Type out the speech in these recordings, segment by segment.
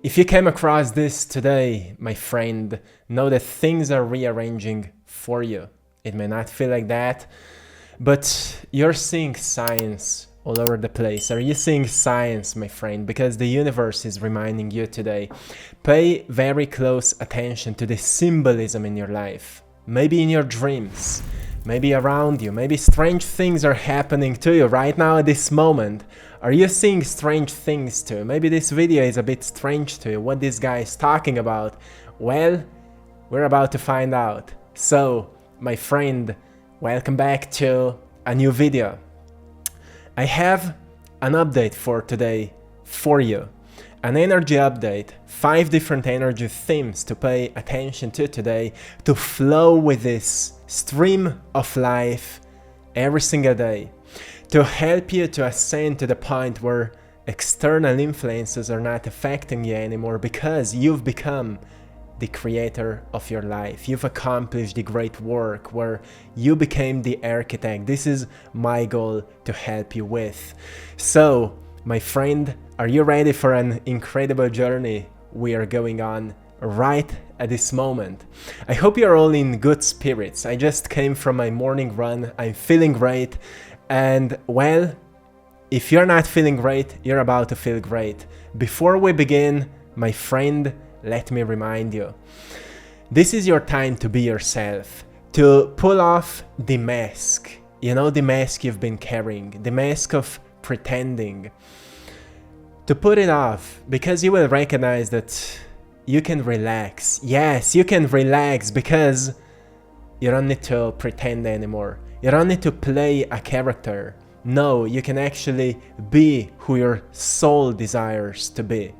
If you came across this today, my friend, know that things are rearranging for you. It may not feel like that, but you're seeing signs all over the place. Are you seeing signs, my friend? Because the universe is reminding you today. Pay very close attention to the symbolism in your life. Maybe in your dreams, maybe around you, maybe strange things are happening to you right now at this moment. Are you seeing strange things too? Maybe this video is a bit strange to you, what this guy is talking about. Well, we're about to find out. So, my friend, welcome back to a new video. I have an update for today for you. An energy update, 5 different energy themes to pay attention to today to flow with this stream of life every single day. To help you to ascend to the point where external influences are not affecting you anymore because you've become the creator of your life. You've accomplished the great work where you became the architect. This is my goal to help you with. So, my friend, are you ready for an incredible journey we are going on right at this moment? I hope you're all in good spirits. I just came from my morning run. I'm feeling great. And well, if you're not feeling great, you're about to feel great. Before we begin, my friend, let me remind you, this is your time to be yourself, to pull off the mask, you know, the mask you've been carrying, the mask of pretending, to put it off, because you will recognize that you can relax. Yes, you can relax because you don't need to pretend anymore. You don't need to play a character. No, you can actually be who your soul desires to be.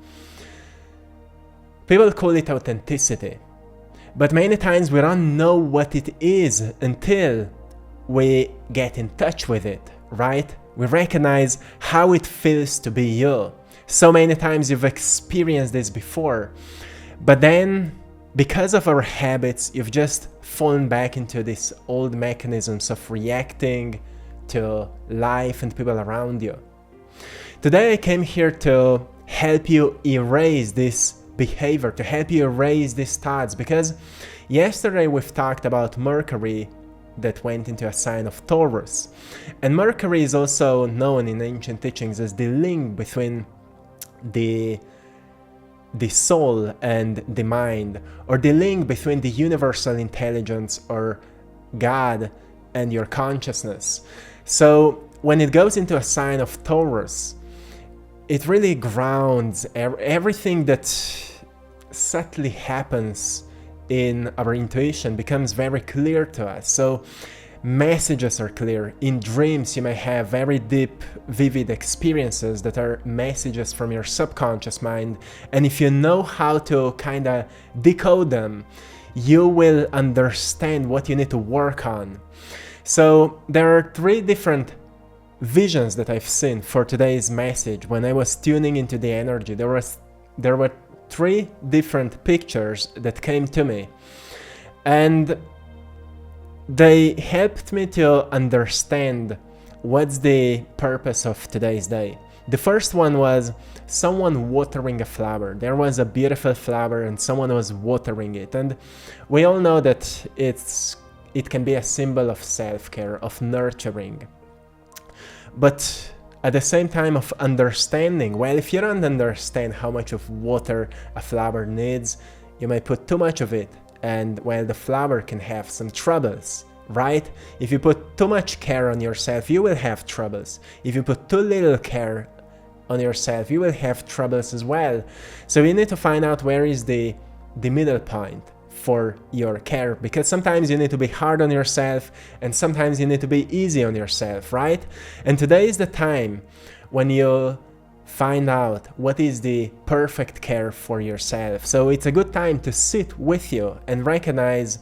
People call it authenticity, but many times we don't know what it is until we get in touch with it, right? We recognize how it feels to be you. So many times you've experienced this before, but then because of our habits, you've just fallen back into these old mechanisms of reacting to life and people around you. Today I came here to help you erase this behavior, to help you erase these thoughts, because yesterday we've talked about Mercury that went into a sign of Taurus. And Mercury is also known in ancient teachings as the link between the soul and the mind, or the link between the universal intelligence or God and your consciousness. So when it goes into a sign of Taurus, it really grounds everything that subtly happens in our intuition becomes very clear to us. So messages are clear. In dreams, you may have very deep, vivid experiences that are messages from your subconscious mind. And if you know how to kind of decode them, you will understand what you need to work on. So there are 3 different visions that I've seen for today's message. When I was tuning into the energy, there were 3 different pictures that came to me, and they helped me to understand what's the purpose of today's day. The first one was someone watering a flower. There was a beautiful flower and someone was watering it, and we all know that it can be a symbol of self-care, of nurturing. But at the same time of understanding, well, if you don't understand how much of water a flower needs, you may put too much of it, and well, the flower can have some troubles, right? If you put too much care on yourself, you will have troubles. If you put too little care on yourself, you will have troubles as well. So you need to find out where is the middle point for your care, because sometimes you need to be hard on yourself and sometimes you need to be easy on yourself, right? And today is the time when you find out what is the perfect care for yourself. So it's a good time to sit with you and recognize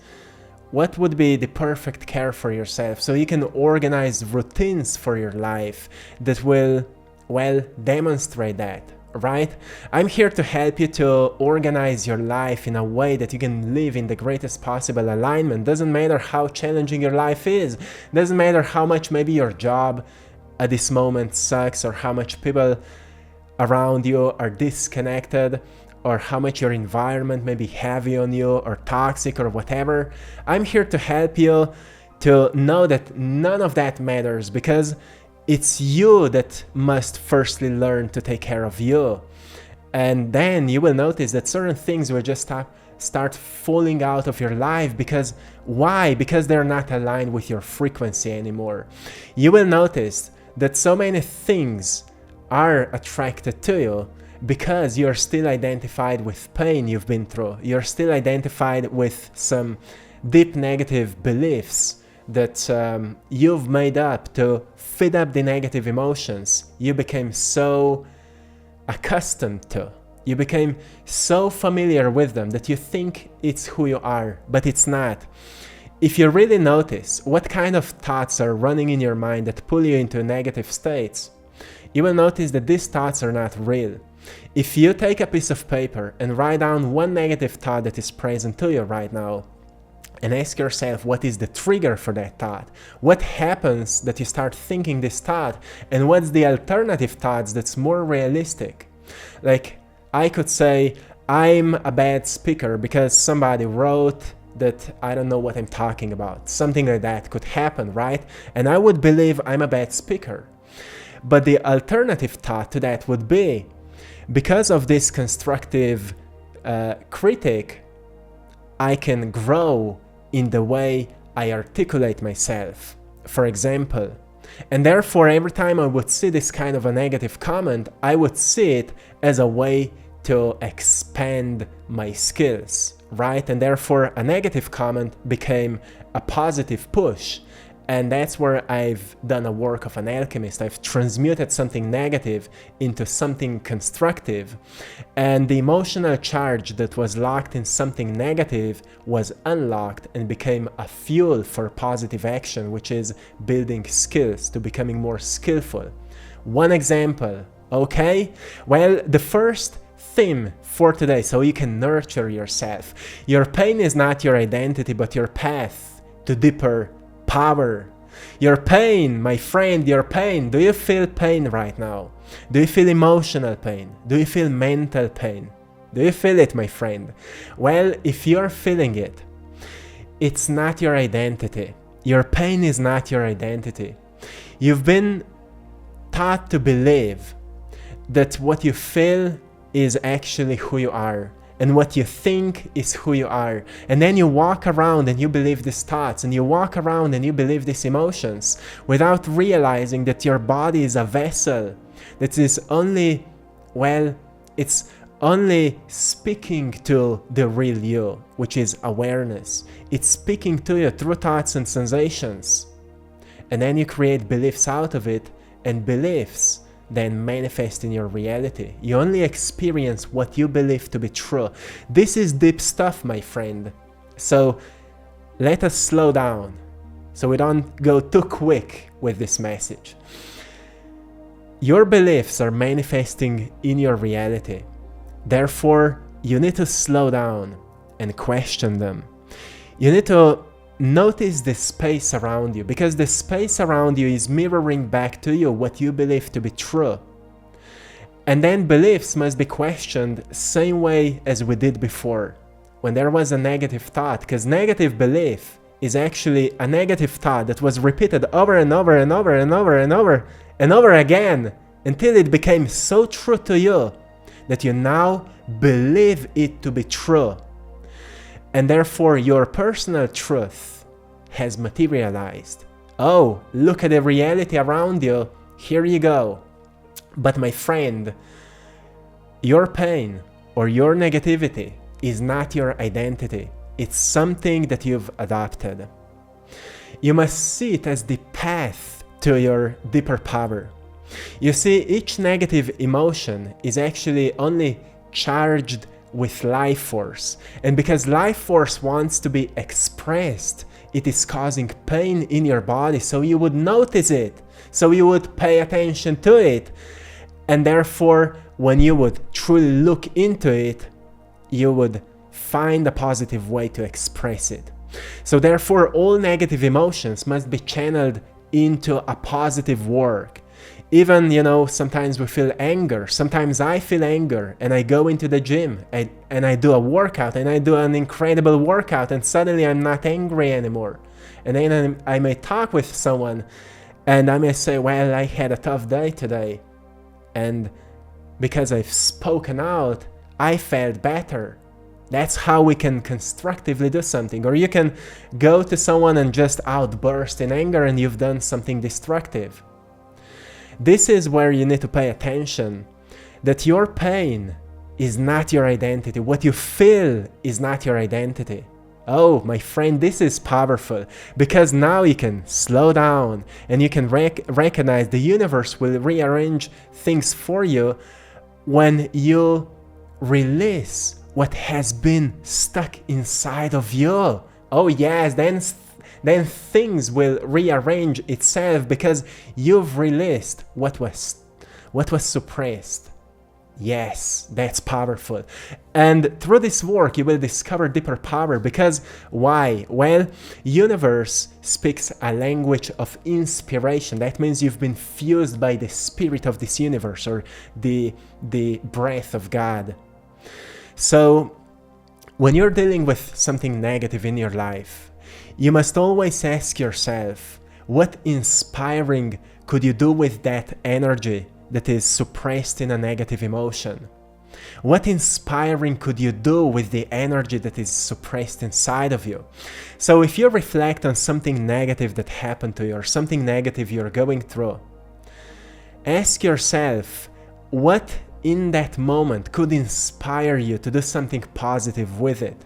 what would be the perfect care for yourself, so you can organize routines for your life that will, well, demonstrate that. Right? I'm here to help you to organize your life in a way that you can live in the greatest possible alignment. Doesn't matter how challenging your life is. Doesn't matter how much maybe your job at this moment sucks, or how much people around you are disconnected, or how much your environment may be heavy on you or toxic or whatever. I'm here to help you to know that none of that matters, because it's you that must firstly learn to take care of you. And then you will notice that certain things will just start falling out of your life. Because why? Because they're not aligned with your frequency anymore. You will notice that so many things are attracted to you because you're still identified with pain you've been through. You're still identified with some deep negative beliefs that you've made up to feed up the negative emotions you became so accustomed to. You became so familiar with them that you think it's who you are, but it's not. If you really notice what kind of thoughts are running in your mind that pull you into negative states, you will notice that these thoughts are not real. If you take a piece of paper and write down one negative thought that is present to you right now, and ask yourself what is the trigger for that thought, what happens that you start thinking this thought, and what's the alternative thoughts that's more realistic. Like, I could say, I'm a bad speaker because somebody wrote that I don't know what I'm talking about. Something like that could happen, right? And I would believe I'm a bad speaker. But the alternative thought to that would be, because of this constructive critic, I can grow in the way I articulate myself, for example. And therefore, every time I would see this kind of a negative comment, I would see it as a way to expand my skills, right? And therefore, a negative comment became a positive push. And that's where I've done a work of an alchemist. I've transmuted something negative into something constructive. And the emotional charge that was locked in something negative was unlocked and became a fuel for positive action, which is building skills, to becoming more skillful. One example, okay? Well, the first theme for today, so you can nurture yourself. Your pain is not your identity, but your path to deeper power. Your pain, my friend, your pain. Do you feel pain right now? Do you feel emotional pain? Do you feel mental pain? Do you feel it, my friend? Well, if you're feeling it, it's not your identity. Your pain is not your identity. You've been taught to believe that what you feel is actually who you are, and what you think is who you are. And then you walk around and you believe these thoughts, and you walk around and you believe these emotions without realizing that your body is a vessel that is only, well, it's only speaking to the real you, which is awareness. It's speaking to you through thoughts and sensations. And then you create beliefs out of it, and beliefs then manifest in your reality. You only experience what you believe to be true. This is deep stuff, my friend. So let us slow down so we don't go too quick with this message. Your beliefs are manifesting in your reality. Therefore, you need to slow down and question them. You need to notice the space around you, because the space around you is mirroring back to you what you believe to be true. And then beliefs must be questioned same way as we did before, when there was a negative thought, because negative belief is actually a negative thought that was repeated over and over and over and over and over and over again until it became so true to you that you now believe it to be true. And therefore your personal truth has materialized. Oh, look at the reality around you. Here you go. But my friend, your pain or your negativity is not your identity. It's something that you've adopted. You must see it as the path to your deeper power. You see, each negative emotion is actually only charged with life force, and because life force wants to be expressed, it is causing pain in your body, so you would notice it, so you would pay attention to it, and therefore when you would truly look into it, you would find a positive way to express it. So therefore all negative emotions must be channeled into a positive work. Even, sometimes we feel anger. Sometimes I feel anger and I go into the gym and I do a workout and I do an incredible workout and suddenly I'm not angry anymore. And then I may talk with someone and I may say, well, I had a tough day today. And because I've spoken out, I felt better. That's how we can constructively do something. Or you can go to someone and just outburst in anger and you've done something destructive. This is where you need to pay attention, that your pain is not your identity. What you feel is not your identity. Oh, my friend, this is powerful, because now you can slow down and you can recognize the universe will rearrange things for you when you release what has been stuck inside of you. Oh yes, then things will rearrange itself because you've released what was suppressed. Yes, that's powerful. And through this work, you will discover deeper power. Because why? Well, universe speaks a language of inspiration. That means you've been fused by the spirit of this universe, or the breath of God. So when you're dealing with something negative in your life, you must always ask yourself, what inspiring could you do with that energy that is suppressed in a negative emotion? What inspiring could you do with the energy that is suppressed inside of you? So if you reflect on something negative that happened to you, or something negative you're going through, ask yourself, what in that moment could inspire you to do something positive with it?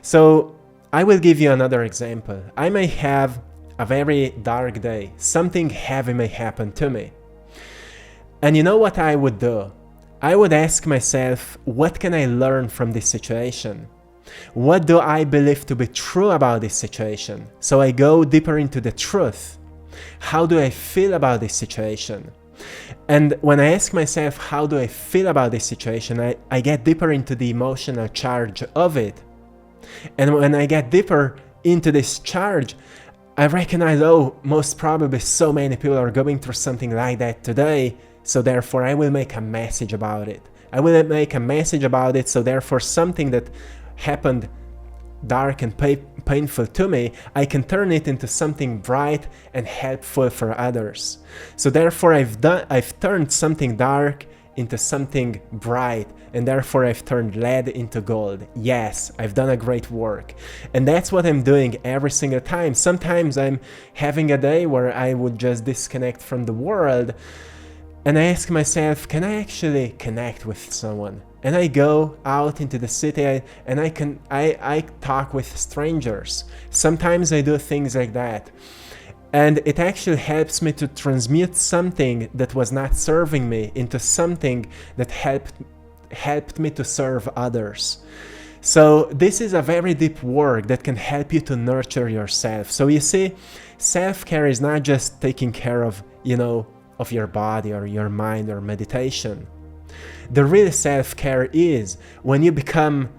So I will give you another example. I may have a very dark day. Something heavy may happen to me. And you know what I would do? I would ask myself, what can I learn from this situation? What do I believe to be true about this situation? So I go deeper into the truth. How do I feel about this situation? And when I ask myself, how do I feel about this situation, I get deeper into the emotional charge of it. And when I get deeper into this charge, I recognize, oh, most probably so many people are going through something like that today, so therefore I will make a message about it. I will make a message about it, so therefore something that happened dark and painful to me, I can turn it into something bright and helpful for others. So therefore I've turned something dark into something bright, and therefore I've turned lead into gold. Yes, I've done a great work. And that's what I'm doing every single time. Sometimes I'm having a day where I would just disconnect from the world, and I ask myself, can I actually connect with someone? And I go out into the city and I talk with strangers. Sometimes I do things like that. And it actually helps me to transmute something that was not serving me into something that helped me to serve others. So this is a very deep work that can help you to nurture yourself. So you see, self-care is not just taking care of, of your body or your mind or meditation. The real self-care is when you become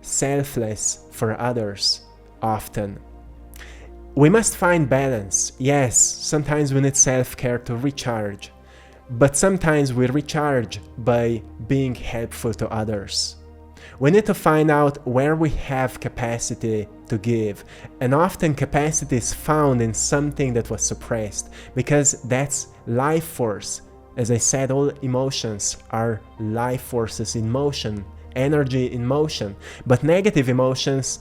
selfless for others often. We must find balance. Yes, sometimes we need self-care to recharge, but sometimes we recharge by being helpful to others. We need to find out where we have capacity to give, and often capacity is found in something that was suppressed, because that's life force. As I said, all emotions are life forces in motion, energy in motion, but negative emotions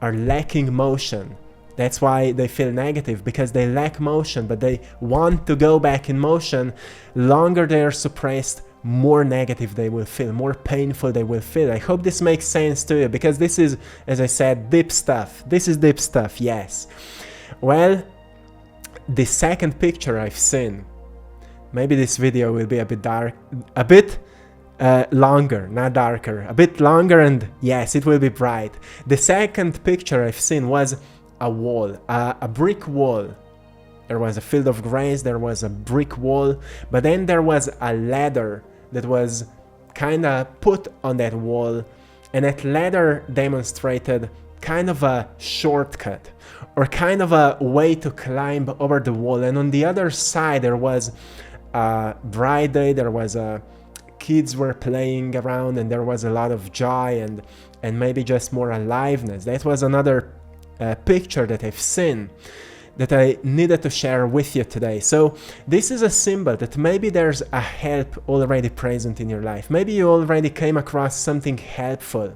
are lacking motion. That's why they feel negative, because they lack motion, but they want to go back in motion. Longer they are suppressed, more negative they will feel, more painful they will feel. I hope this makes sense to you, because this is, as I said, deep stuff. This is deep stuff, yes. Well, the second picture I've seen, maybe this video will be a bit dark, a bit longer, not darker, a bit longer, and yes, it will be bright. The second picture I've seen was a wall, a brick wall. There was a field of grass, there was a brick wall, but then there was a ladder that was kind of put on that wall, and that ladder demonstrated kind of a shortcut, or kind of a way to climb over the wall. And on the other side there was a bright day, there was kids were playing around, and there was a lot of joy and maybe just more aliveness. That was another picture that I've seen that I needed to share with you today. So this is a symbol that maybe there's a help already present in your life. Maybe you already came across something helpful,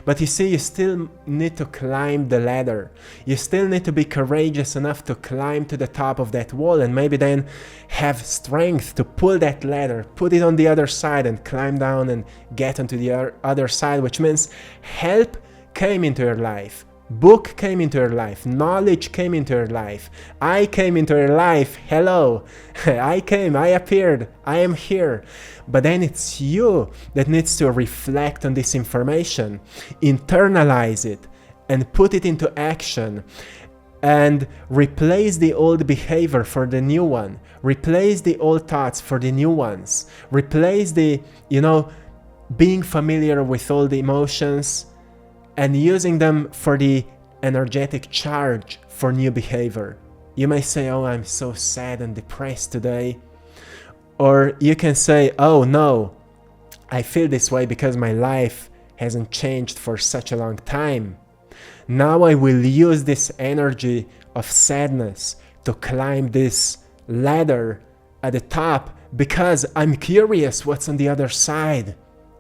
but you see, you still need to climb the ladder. You still need to be courageous enough to climb to the top of that wall, and maybe then have strength to pull that ladder, put it on the other side, and climb down and get onto the other side, which means help came into your life. Book came into your life, knowledge came into your life, I came into your life, hello, I came, I appeared, I am here. But then it's you that needs to reflect on this information, internalize it, and put it into action, and replace the old behavior for the new one, replace the old thoughts for the new ones, replace the, being familiar with all the emotions, and using them for the energetic charge for new behavior. You may say, oh, I'm so sad and depressed today. Or you can say, oh no, I feel this way because my life hasn't changed for such a long time. Now I will use this energy of sadness to climb this ladder at the top because I'm curious what's on the other side.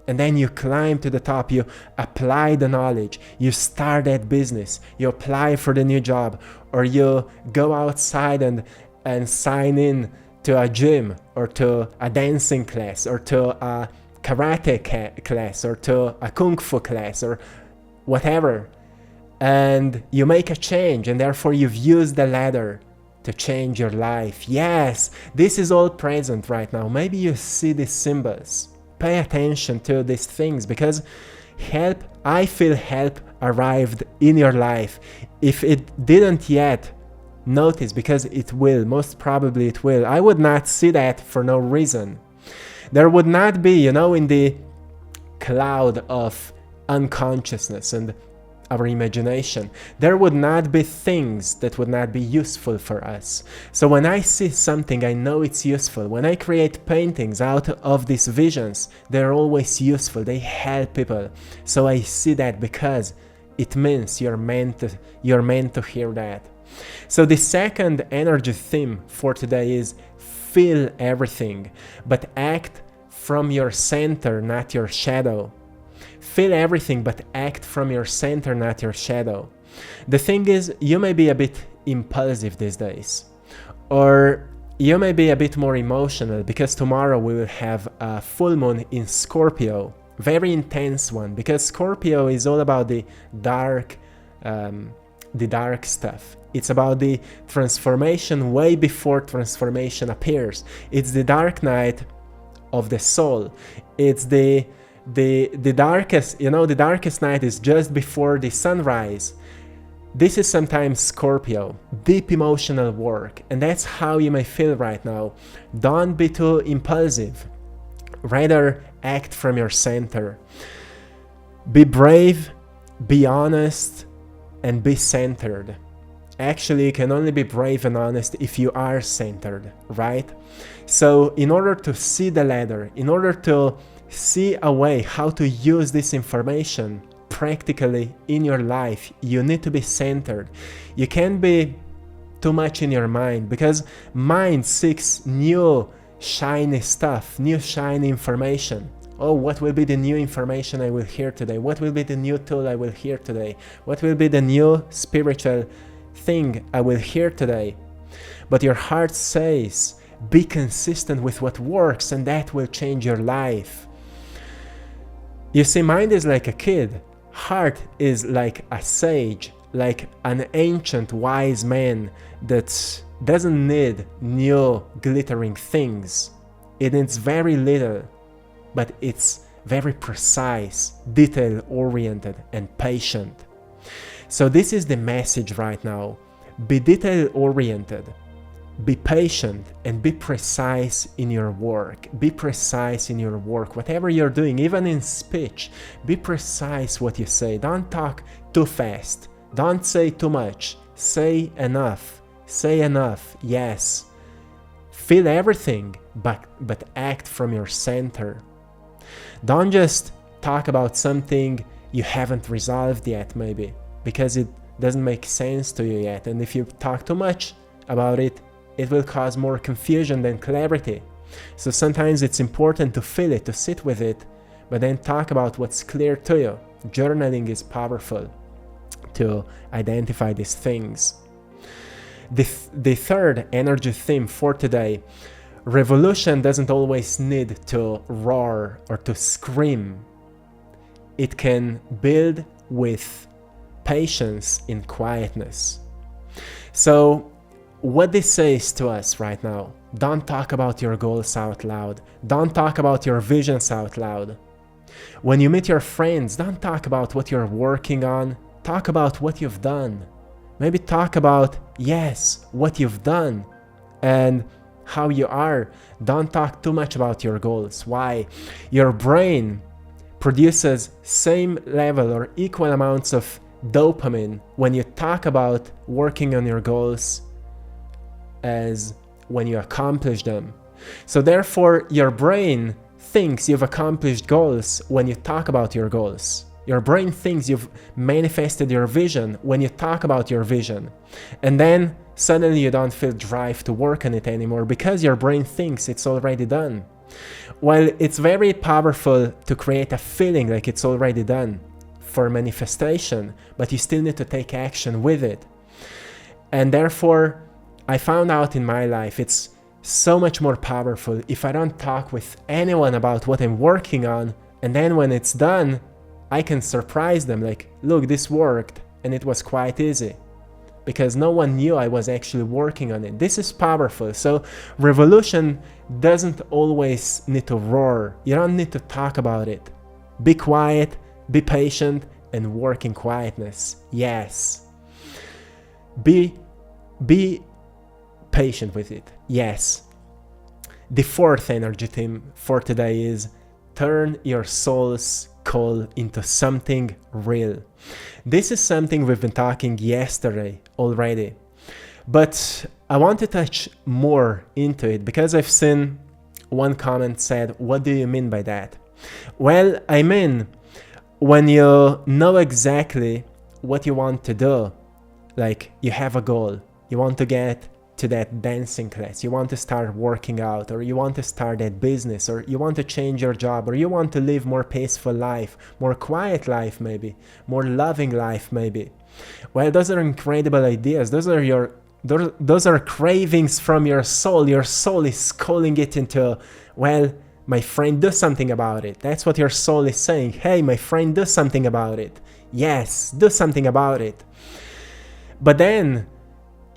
And then you climb to the top, you apply the knowledge, you start that business, you apply for the new job, or you go outside and sign in to a gym, or to a dancing class, or to a karate class, or to a kung fu class, or whatever. And you make a change, and therefore you've used the ladder to change your life. Yes, this is all present right now. Maybe you see these symbols. Pay attention to these things, because I feel help arrived in your life. If it didn't yet, notice, because it will, most probably it will. I would not see that for no reason. There would not be, in the cloud of unconsciousness and our imagination, there would not be things that would not be useful for us. So when I see something, I know it's useful. When I create paintings out of these visions, they're always useful. They help people. So I see that because it means you're meant to hear that. So the second energy theme for today is feel everything, but act from your center, not your shadow. Feel everything, but act from your center, not your shadow. The thing is, you may be a bit impulsive these days, or you may be a bit more emotional, because tomorrow we will have a full moon in Scorpio, very intense one, because Scorpio is all about the dark stuff. It's about the transformation way before transformation appears. It's the dark night of the soul. It's the darkest, the darkest night is just before the sunrise. This is sometimes Scorpio, deep emotional work, and that's how you may feel right now. Don't be too impulsive, rather act from your center. Be brave, be honest, and be centered. Actually, you can only be brave and honest if you are centered, right? So in order to see the ladder, in order to see a way how to use this information practically in your life, you need to be centered. You can't be too much in your mind, because mind seeks new shiny stuff, new shiny information. Oh, what will be the new information I will hear today? What will be the new tool I will hear today? What will be the new spiritual thing I will hear today? But your heart says, be consistent with what works, and that will change your life. You see, mind is like a kid. Heart is like a sage, like an ancient wise man that doesn't need new glittering things. It needs very little, but it's very precise, detail-oriented, and patient. So this is the message right now. Be detail-oriented. Be patient and be precise in your work. Be precise in your work. Whatever you're doing, even in speech, be precise what you say. Don't talk too fast. Don't say too much. Say enough. Say enough. Yes. feel everything, but act from your center. Don't just talk about something you haven't resolved yet, maybe, because it doesn't make sense to you yet. And if you talk too much about it, it will cause more confusion than clarity. So sometimes it's important to feel it, to sit with it, but then talk about what's clear to you. Journaling is powerful to identify these things. The third energy theme for today: revolution doesn't always need to roar or to scream. It can build with patience in quietness. So what this says to us right now: don't talk about your goals out loud. Don't talk about your visions out loud. When you meet your friends, don't talk about what you're working on. Talk about what you've done. Maybe talk about, yes, what you've done and how you are. Don't talk too much about your goals. Why? Your brain produces same level or equal amounts of dopamine when you talk about working on your goals as when you accomplish them. So therefore, your brain thinks you've accomplished goals when you talk about your goals. Your brain thinks you've manifested your vision when you talk about your vision. And then suddenly you don't feel drive to work on it anymore because your brain thinks it's already done. While it's very powerful to create a feeling like it's already done for manifestation, but you still need to take action with it. And therefore, I found out in my life it's so much more powerful if I don't talk with anyone about what I'm working on, and then when it's done, I can surprise them like, look, this worked, and it was quite easy. Because no one knew I was actually working on it. This is powerful. So revolution doesn't always need to roar. You don't need to talk about it. Be quiet, be patient, and work in quietness. Yes. Be patient with it. Yes. The fourth energy theme for today is turn your soul's call into something real. This is something we've been talking yesterday already, but I want to touch more into it because I've seen one comment said, what do you mean by that? Well, I mean, when you know exactly what you want to do, like you have a goal, you want to get to that dancing class, you want to start working out, or you want to start that business, or you want to change your job, or you want to live more peaceful life, more quiet life maybe, more loving life maybe. Well, those are incredible ideas. Those are cravings from your soul. Your soul is calling it into, well, my friend, do something about it. That's what your soul is saying. Hey, my friend, do something about it. Yes, do something about it. But then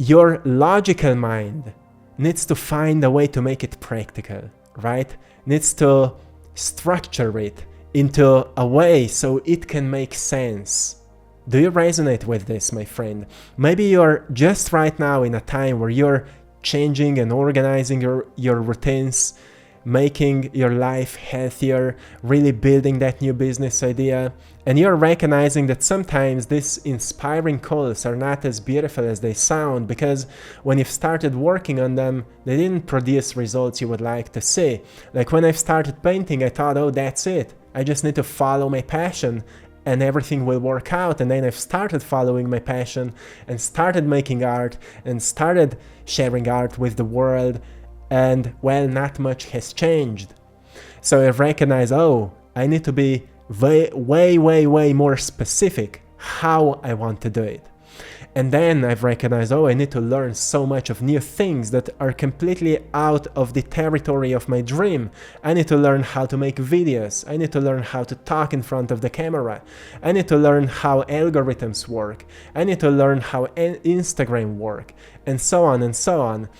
your logical mind needs to find a way to make it practical, right? Needs to structure it into a way so it can make sense. Do you resonate with this, my friend? Maybe you're just right now in a time where you're changing and organizing your routines, making your life healthier, really building that new business idea, and you're recognizing that sometimes these inspiring calls are not as beautiful as they sound because when you've started working on them, they didn't produce results you would like to see. Like when I've started painting, I thought, oh, that's it. I just need to follow my passion and everything will work out. And then I've started following my passion and started making art and started sharing art with the world. And well, not much has changed. So I've recognized, oh, I need to be way more specific how I want to do it. And then I've recognized, oh, I need to learn so much of new things that are completely out of the territory of my dream. I need to learn how to make videos. I need to learn how to talk in front of the camera. I need to learn how algorithms work. I need to learn how Instagram work, and so on and so on.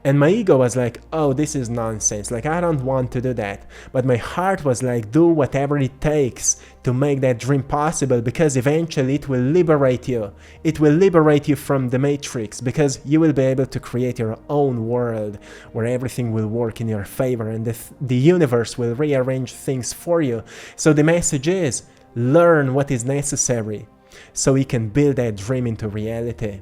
And my ego was like, oh, this is nonsense. Like, I don't want to do that. But my heart was like, do whatever it takes to make that dream possible, because eventually it will liberate you. It will liberate you from the matrix, because you will be able to create your own world where everything will work in your favor and the universe will rearrange things for you. So the message is, learn what is necessary so you can build that dream into reality.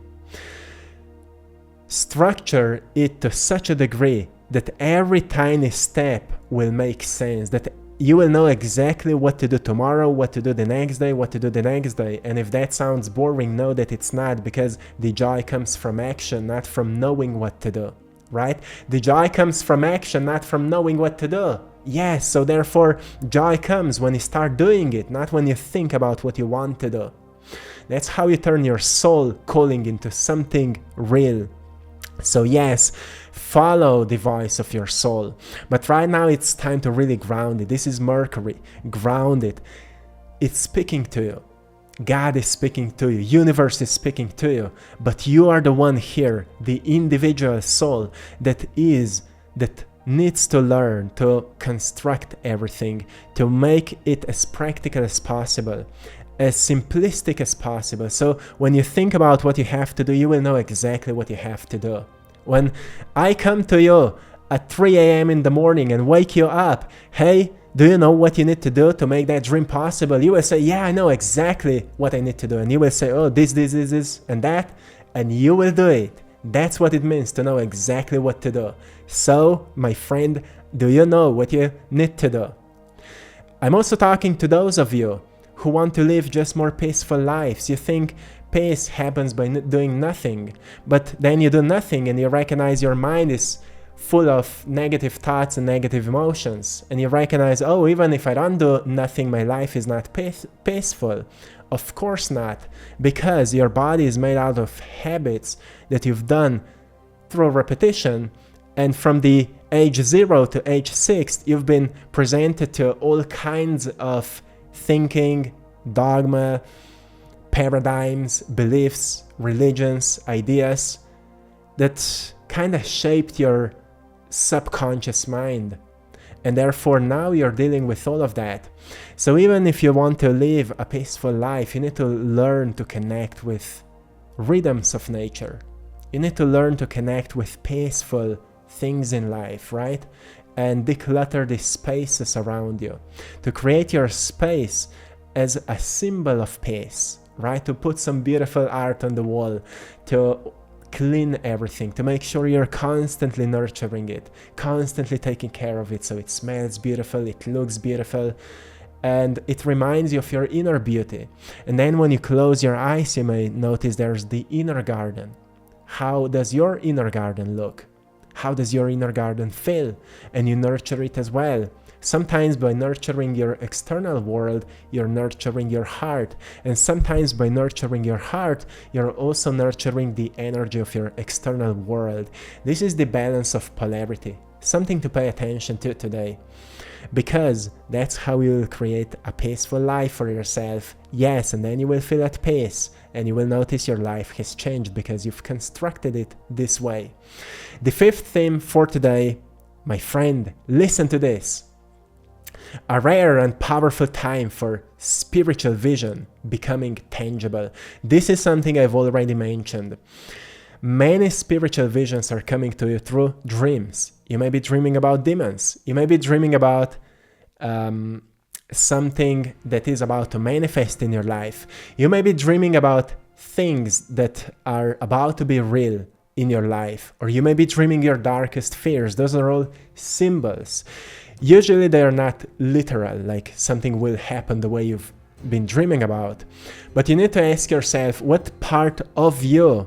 Structure it to such a degree that every tiny step will make sense, that you will know exactly what to do tomorrow, what to do the next day, what to do the next day. And if that sounds boring, know that it's not, because the joy comes from action, not from knowing what to do, right? The joy comes from action, not from knowing what to do. Yes, so therefore joy comes when you start doing it, not when you think about what you want to do. That's how you turn your soul calling into something real. So yes, follow the voice of your soul. But right now it's time to really ground it. This is Mercury. Ground it. It's speaking to you. God is speaking to you. Universe is speaking to you. But you are the one here, the individual soul that needs to learn to construct everything, to make it as practical as possible, as simplistic as possible. So when you think about what you have to do, you will know exactly what you have to do. When I come to you at 3 a.m. in the morning and wake you up, hey, do you know what you need to do to make that dream possible? You will say, yeah, I know exactly what I need to do. And you will say, oh, this, and that, and you will do it. That's what it means to know exactly what to do. So, my friend, do you know what you need to do? I'm also talking to those of you who want to live just more peaceful lives. You think peace happens by doing nothing, but then you do nothing and you recognize your mind is full of negative thoughts and negative emotions, and you recognize, oh, even if I don't do nothing, my life is not peaceful. Of course not, because your body is made out of habits that you've done through repetition, and from the age 0 to age 6 you've been presented to all kinds of thinking, dogma, paradigms, beliefs, religions, ideas that kind of shaped your subconscious mind. And therefore now you're dealing with all of that. So even if you want to live a peaceful life, you need to learn to connect with rhythms of nature. You need to learn to connect with peaceful things in life, right? And declutter the spaces around you. To create your space as a symbol of peace, right? To put some beautiful art on the wall, to clean everything, to make sure you're constantly nurturing it, constantly taking care of it so it smells beautiful, it looks beautiful, and it reminds you of your inner beauty. And then when you close your eyes, you may notice there's the inner garden. How does your inner garden look? How does your inner garden feel? And you nurture it as well. Sometimes by nurturing your external world, you're nurturing your heart. And sometimes by nurturing your heart, you're also nurturing the energy of your external world. This is the balance of polarity. Something to pay attention to today. Because that's how you will create a peaceful life for yourself. Yes, and then you will feel at peace. And you will notice your life has changed because you've constructed it this way. The fifth theme for today, my friend, listen to this. A rare and powerful time for spiritual vision becoming tangible. This is something I've already mentioned. Many spiritual visions are coming to you through dreams. You may be dreaming about demons. You may be dreaming about something that is about to manifest in your life. You may be dreaming about things that are about to be real in your life. Or you may be dreaming your darkest fears. Those are all symbols. Usually they are not literal, like something will happen the way you've been dreaming about. But you need to ask yourself what part of you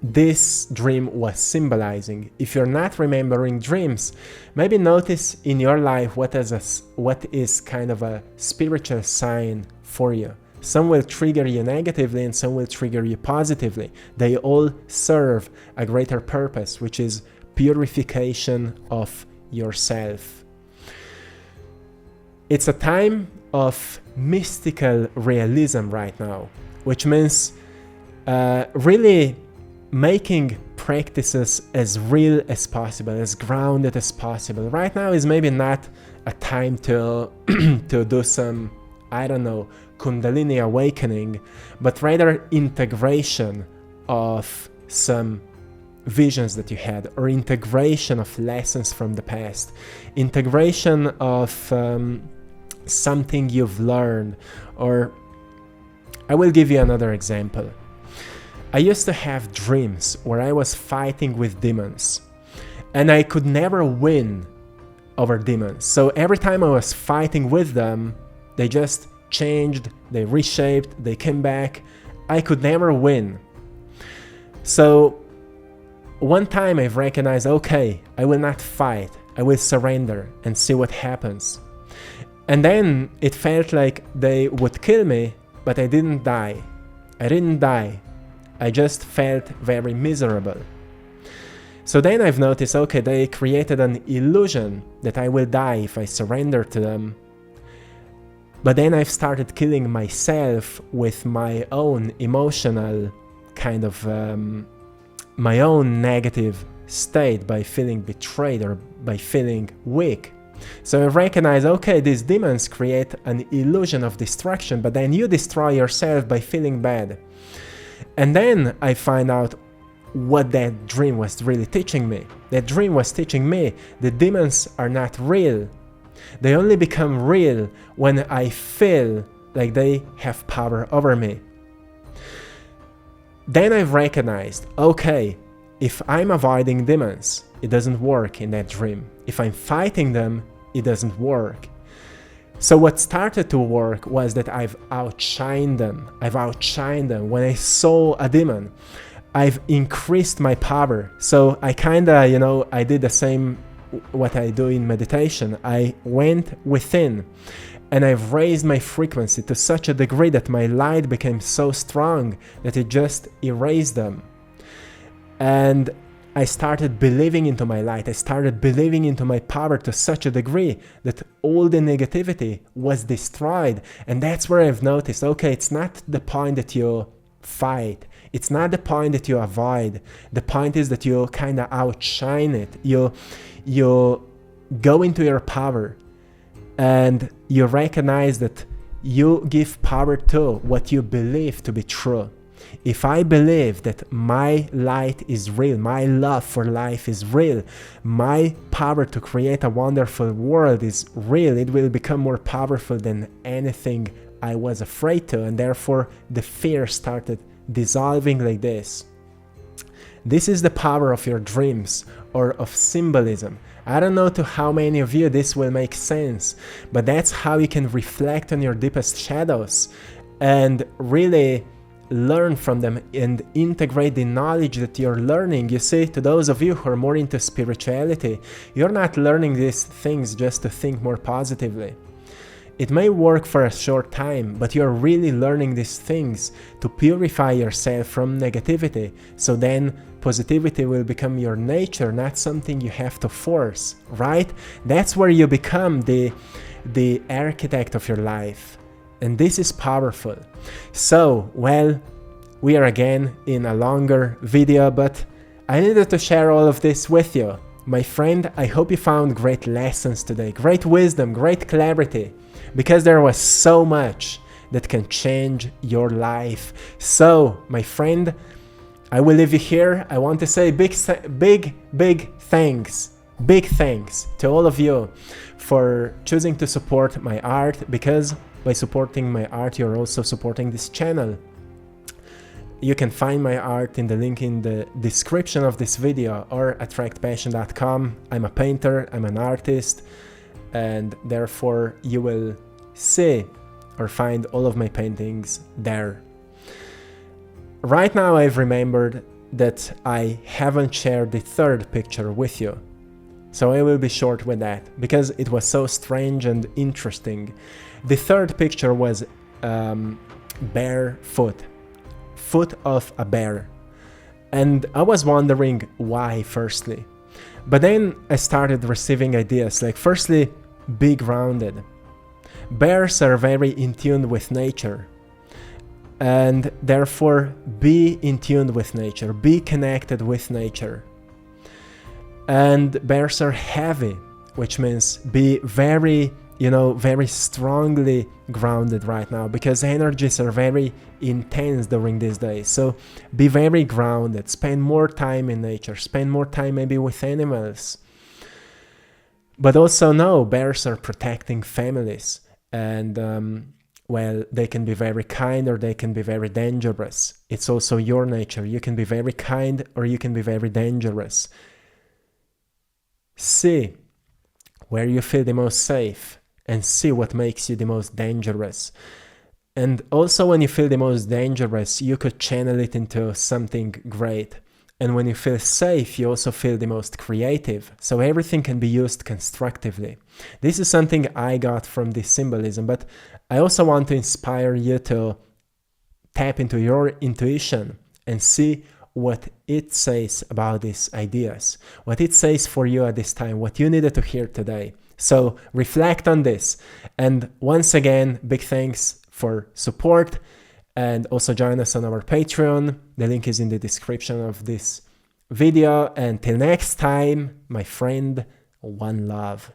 this dream was symbolizing. If you're not remembering dreams, maybe notice in your life what is kind of a spiritual sign for you. Some will trigger you negatively and some will trigger you positively. They all serve a greater purpose, which is purification of yourself. It's a time of mystical realism right now, which means really making practices as real as possible, as grounded as possible. Right now is maybe not a time to do some, I don't know, Kundalini awakening, but rather integration of some visions that you had, or integration of lessons from the past, integration of something you've learned. Or I will give you another example. I used to have dreams where I was fighting with demons, And I could never win over demons. So every time I was fighting with them, they just changed, they reshaped, they came back. I could never win. So one time I've recognized, okay, I will not fight. I will surrender and see what happens. And then it felt like they would kill me, but I didn't die. I didn't die. I just felt very miserable. So then I've noticed, okay, they created an illusion that I will die if I surrender to them. But then I've started killing myself with my own emotional kind of, my own negative state by feeling betrayed or by feeling weak. So I recognize, okay, these demons create an illusion of destruction, but then you destroy yourself by feeling bad. And then I find out what that dream was really teaching me. That dream was teaching me the demons are not real. They only become real when I feel like they have power over me. Then I've recognized, okay, if I'm avoiding demons, it doesn't work in that dream. If I'm fighting them, it doesn't work. So what started to work was that I've outshined them. When I saw a demon, I've increased my power. So I kinda, I did the same what I do in meditation. I went within and I've raised my frequency to such a degree that my light became so strong that it just erased them. And I started believing into my light. I started believing into my power to such a degree that all the negativity was destroyed. And that's where I've noticed, okay, it's not the point that you fight. It's not the point that you avoid. The point is that you kind of outshine it. You go into your power and you recognize that you give power to what you believe to be true. If I believe that my light is real, my love for life is real, my power to create a wonderful world is real, it will become more powerful than anything I was afraid to, and therefore the fear started dissolving like this. This is the power of your dreams or of symbolism. I don't know to how many of you this will make sense, but that's how you can reflect on your deepest shadows and really learn from them and integrate the knowledge that you're learning. You see, to those of you who are more into spirituality, you're not learning these things just to think more positively. It may work for a short time, but you're really learning these things to purify yourself from negativity. So then positivity will become your nature, not something you have to force, right? That's where you become the architect of your life. And this is powerful. So, well, we are again in a longer video, but I needed to share all of this with you. My friend, I hope you found great lessons today, great wisdom, great clarity, because there was so much that can change your life. So, my friend, I will leave you here. I want to say big thanks to all of you for choosing to support my art, because by supporting my art, you're also supporting this channel. You can find my art in the link in the description of this video or AttractPassion.com. I'm a painter, I'm an artist, and therefore you will see or find all of my paintings there. Right now I've remembered that I haven't shared the third picture with you. So I will be short with that, because it was so strange and interesting. The third picture was barefoot, foot of a bear. And I was wondering why, firstly. But then I started receiving ideas, like firstly, be grounded. Bears are very in tune with nature. And therefore, be in tune with nature, be connected with nature. And bears are heavy, which means be very, very strongly grounded right now, because energies are very intense during these days. So be very grounded, spend more time in nature, spend more time maybe with animals. But also know bears are protecting families, and well, they can be very kind or they can be very dangerous. It's also your nature. You can be very kind or you can be very dangerous. See where you feel the most safe, and see what makes you the most dangerous. And also when you feel the most dangerous, you could channel it into something great. And when you feel safe, you also feel the most creative. So everything can be used constructively. This is something I got from this symbolism, but I also want to inspire you to tap into your intuition and see what it says about these ideas, what it says for you at this time, what you needed to hear today. So reflect on this. And once again, big thanks for support, and also join us on our Patreon. The link is in the description of this video. And till next time, my friend, one love.